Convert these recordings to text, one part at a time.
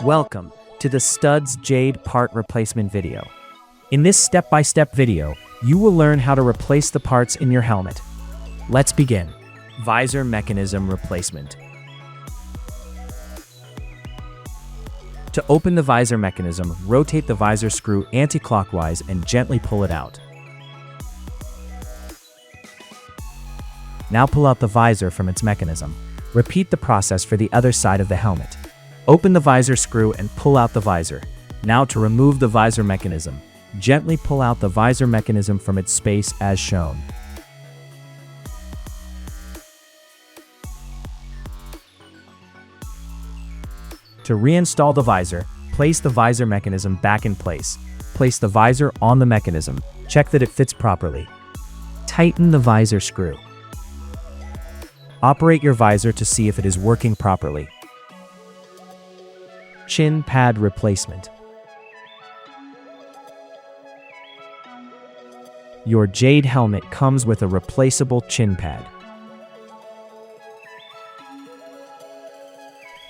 Welcome to the Studds Jade part replacement video. In this step-by-step video, you will learn how to replace the parts in your helmet. Let's begin. Visor mechanism replacement. To open the visor mechanism, rotate the visor screw anti-clockwise and gently pull it out. Now pull out the visor from its mechanism. Repeat the process for the other side of the helmet. Open the visor screw and pull out the visor. Now to remove the visor mechanism, gently pull out the visor mechanism from its space as shown. To reinstall the visor, place the visor mechanism back in place. Place the visor on the mechanism. Check that it fits properly. Tighten the visor screw. Operate your visor to see if it is working properly. Chin pad replacement. Your Jade helmet comes with a replaceable chin pad.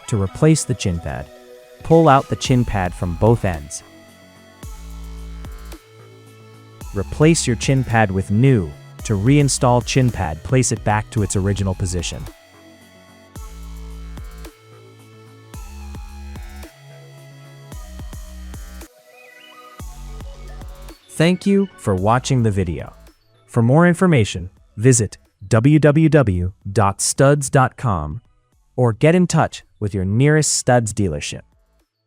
To replace the chin pad, pull out the chin pad from both ends. Replace your chin pad with new. To reinstall chin pad, place it back to its original position. Thank you for watching the video. For more information, visit www.studds.com or get in touch with your nearest Studds dealership.